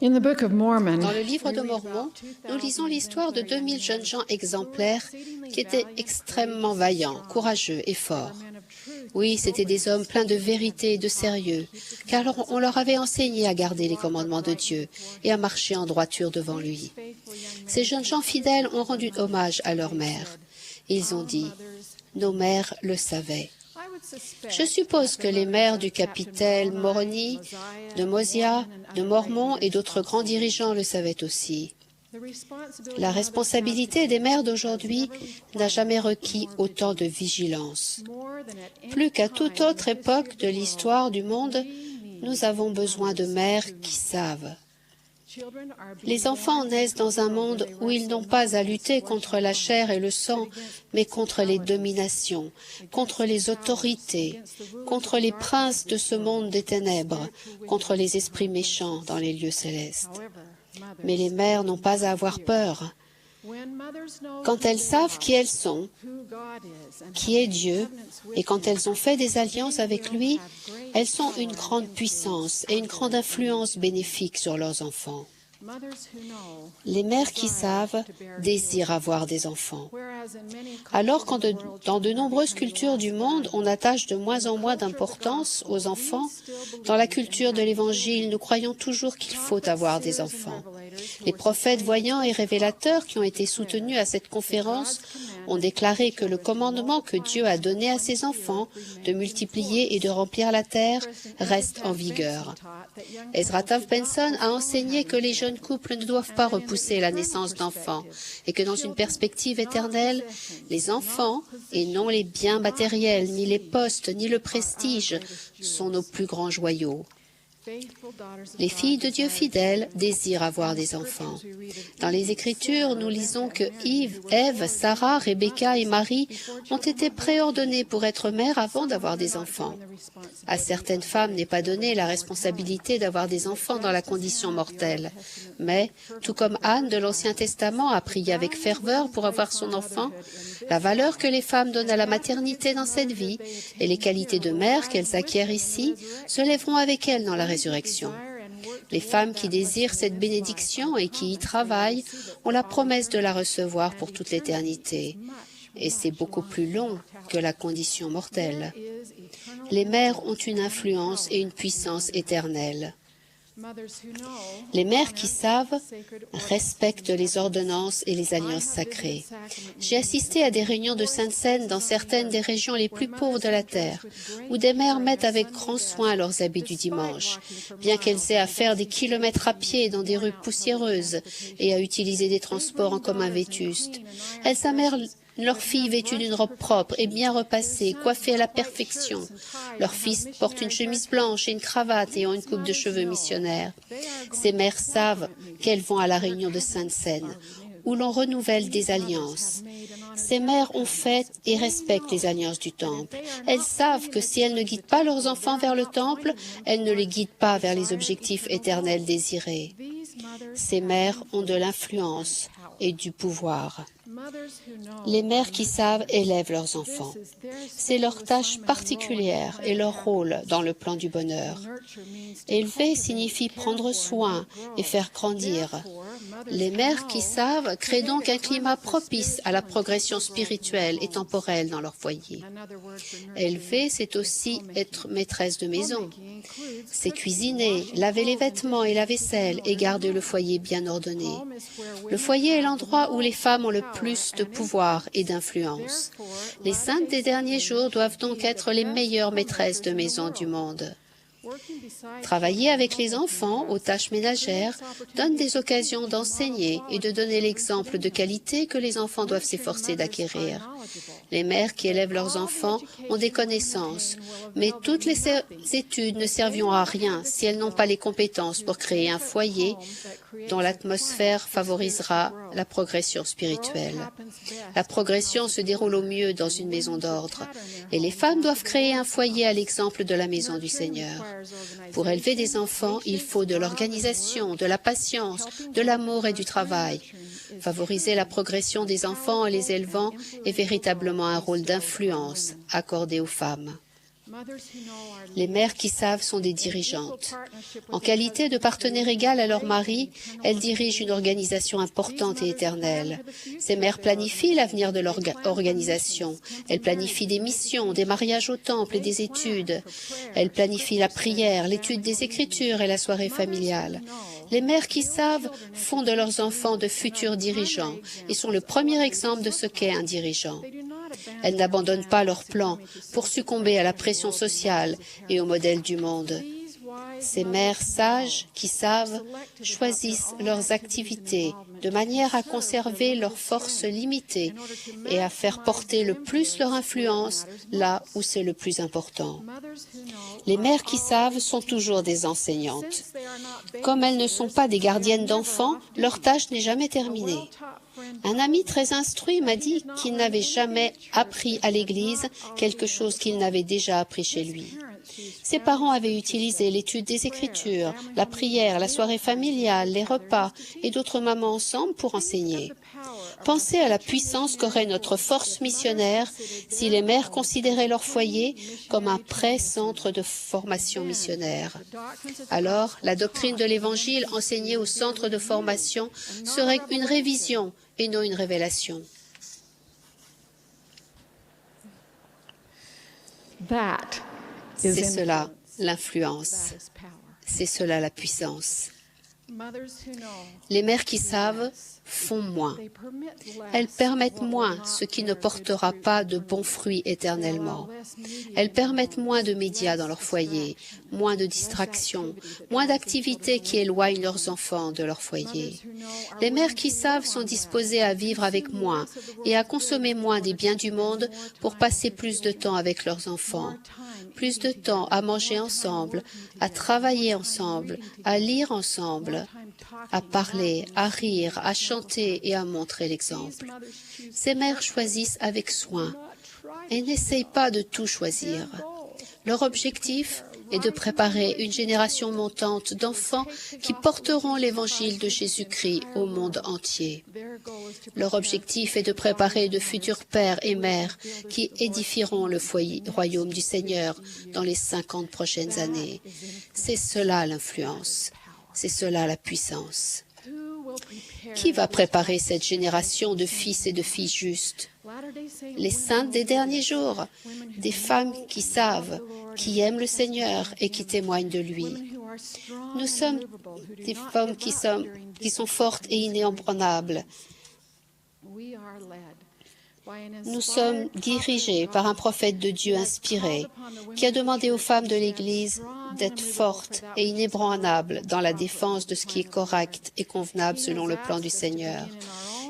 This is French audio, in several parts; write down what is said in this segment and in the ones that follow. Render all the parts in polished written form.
In the Book of Mormon, Dans le livre de Mormon, nous lisons l'histoire de 2000 jeunes gens exemplaires qui étaient extrêmement vaillants, courageux et forts. Oui, c'étaient des hommes pleins de vérité et de sérieux, car on leur avait enseigné à garder les commandements de Dieu et à marcher en droiture devant lui. Ces jeunes gens fidèles ont rendu hommage à leur mère. Ils ont dit, « Nos mères le savaient. » Je suppose que les mères du capitaine Moroni, de Mosiah, de Mormon et d'autres grands dirigeants le savaient aussi. La responsabilité des mères d'aujourd'hui n'a jamais requis autant de vigilance. Plus qu'à toute autre époque de l'histoire du monde, nous avons besoin de mères qui savent. Les enfants naissent dans un monde où ils n'ont pas à lutter contre la chair et le sang, mais contre les dominations, contre les autorités, contre les princes de ce monde des ténèbres, contre les esprits méchants dans les lieux célestes. Mais les mères n'ont pas à avoir peur. Quand elles savent qui elles sont, qui est Dieu, et quand elles ont fait des alliances avec lui, elles sont une grande puissance et une grande influence bénéfique sur leurs enfants. Les mères qui savent désirent avoir des enfants. Alors quand dans de nombreuses cultures du monde, on attache de moins en moins d'importance aux enfants, dans la culture de l'Évangile, nous croyons toujours qu'il faut avoir des enfants. Les prophètes voyants et révélateurs qui ont été soutenus à cette conférence ont déclaré que le commandement que Dieu a donné à ses enfants de multiplier et de remplir la terre reste en vigueur. Ezra Taft Benson a enseigné que les jeunes couples ne doivent pas repousser la naissance d'enfants et que dans une perspective éternelle, les enfants, et non les biens matériels, ni les postes, ni le prestige, sont nos plus grands joyaux. Les filles de Dieu fidèles désirent avoir des enfants. Dans les Écritures, nous lisons que Ève, Sarah, Rebecca et Marie ont été préordonnées pour être mères avant d'avoir des enfants. À certaines femmes n'est pas donnée la responsabilité d'avoir des enfants dans la condition mortelle. Mais, tout comme Anne de l'Ancien Testament a prié avec ferveur pour avoir son enfant, la valeur que les femmes donnent à la maternité dans cette vie et les qualités de mère qu'elles acquièrent ici se lèveront avec elles dans la résurrection. Les femmes qui désirent cette bénédiction et qui y travaillent ont la promesse de la recevoir pour toute l'éternité. Et c'est beaucoup plus long que la condition mortelle. Les mères ont une influence et une puissance éternelle. Les mères qui savent respectent les ordonnances et les alliances sacrées. J'ai assisté à des réunions de Sainte Seine dans certaines des régions les plus pauvres de la terre, où des mères mettent avec grand soin leurs habits du dimanche, bien qu'elles aient à faire des kilomètres à pied dans des rues poussiéreuses et à utiliser des transports en commun vétustes. Elles amèrent leurs filles vêtues d'une robe propre et bien repassée, coiffées à la perfection. Leurs fils portent une chemise blanche et une cravate et ont une coupe de cheveux missionnaire. Ces mères savent qu'elles vont à la réunion de Sainte-Seine, où l'on renouvelle des alliances. Ces mères ont fait et respectent les alliances du temple. Elles savent que si elles ne guident pas leurs enfants vers le temple, elles ne les guident pas vers les objectifs éternels désirés. Ces mères ont de l'influence et du pouvoir. Les mères qui savent élèvent leurs enfants. C'est leur tâche particulière et leur rôle dans le plan du bonheur. Élever signifie prendre soin et faire grandir. Les mères qui savent créent donc un climat propice à la progression spirituelle et temporelle dans leur foyer. Élever, c'est aussi être maîtresse de maison. C'est cuisiner, laver les vêtements et la vaisselle et garder le foyer bien ordonné. Le foyer est l'endroit où les femmes ont le plus de pouvoir et d'influence. Les saintes des derniers jours doivent donc être les meilleures maîtresses de maison du monde. Travailler avec les enfants aux tâches ménagères donne des occasions d'enseigner et de donner l'exemple de qualité que les enfants doivent s'efforcer d'acquérir. Les mères qui élèvent leurs enfants ont des connaissances, mais toutes les études ne serviront à rien si elles n'ont pas les compétences pour créer un foyer dont l'atmosphère favorisera la progression spirituelle. La progression se déroule au mieux dans une maison d'ordre, et les femmes doivent créer un foyer à l'exemple de la maison du Seigneur. Pour élever des enfants, il faut de l'organisation, de la patience, de l'amour et du travail. Favoriser la progression des enfants en les élevant est véritablement un rôle d'influence accordé aux femmes. Les mères qui savent sont des dirigeantes. En qualité de partenaire égal à leur mari, elles dirigent une organisation importante et éternelle. Ces mères planifient l'avenir de leur organisation. Elles planifient des missions, des mariages au temple et des études. Elles planifient la prière, l'étude des Écritures et la soirée familiale. Les mères qui savent font de leurs enfants de futurs dirigeants et sont le premier exemple de ce qu'est un dirigeant. Elles n'abandonnent pas leurs plans pour succomber à la pression sociale et au modèle du monde. Ces mères sages qui savent choisissent leurs activités de manière à conserver leurs forces limitées et à faire porter le plus leur influence là où c'est le plus important. Les mères qui savent sont toujours des enseignantes. Comme elles ne sont pas des gardiennes d'enfants, leur tâche n'est jamais terminée. Un ami très instruit m'a dit qu'il n'avait jamais appris à l'église quelque chose qu'il n'avait déjà appris chez lui. Ses parents avaient utilisé l'étude des Écritures, la prière, la soirée familiale, les repas et d'autres moments ensemble pour enseigner. Pensez à la puissance qu'aurait notre force missionnaire si les mères considéraient leur foyer comme un pré-centre de formation missionnaire. Alors, la doctrine de l'Évangile enseignée au centre de formation serait une révision et non une révélation. C'est cela, l'influence. C'est cela, la puissance. Les mères qui savent font moins. Elles permettent moins ce qui ne portera pas de bons fruits éternellement. Elles permettent moins de médias dans leur foyer, moins de distractions, moins d'activités qui éloignent leurs enfants de leur foyer. Les mères qui savent sont disposées à vivre avec moins et à consommer moins des biens du monde pour passer plus de temps avec leurs enfants, plus de temps à manger ensemble, à travailler ensemble, à lire ensemble, à parler, à rire, à chanter et à montrer l'exemple. Ces mères choisissent avec soin et n'essayent pas de tout choisir. Leur objectif est de préparer une génération montante d'enfants qui porteront l'évangile de Jésus-Christ au monde entier. Leur objectif est de préparer de futurs pères et mères qui édifieront le royaume du Seigneur dans les 50 prochaines années. C'est cela l'influence. C'est cela la puissance. Qui va préparer cette génération de fils et de filles justes? Les saintes des derniers jours, des femmes qui savent, qui aiment le Seigneur et qui témoignent de lui. Nous sommes des femmes qui sont fortes et inébranlables. Nous sommes dirigés par un prophète de Dieu inspiré qui a demandé aux femmes de l'Église d'être fortes et inébranlables dans la défense de ce qui est correct et convenable selon le plan du Seigneur.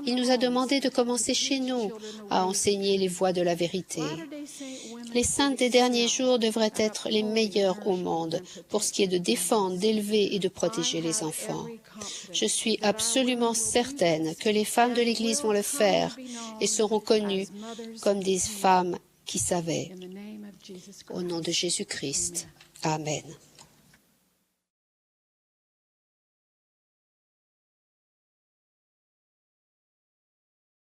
Il nous a demandé de commencer chez nous à enseigner les voies de la vérité. Les saintes des derniers jours devraient être les meilleures au monde pour ce qui est de défendre, d'élever et de protéger les enfants. Je suis absolument certaine que les femmes de l'Église vont le faire et seront connues comme des femmes qui savaient. Au nom de Jésus-Christ. Amen.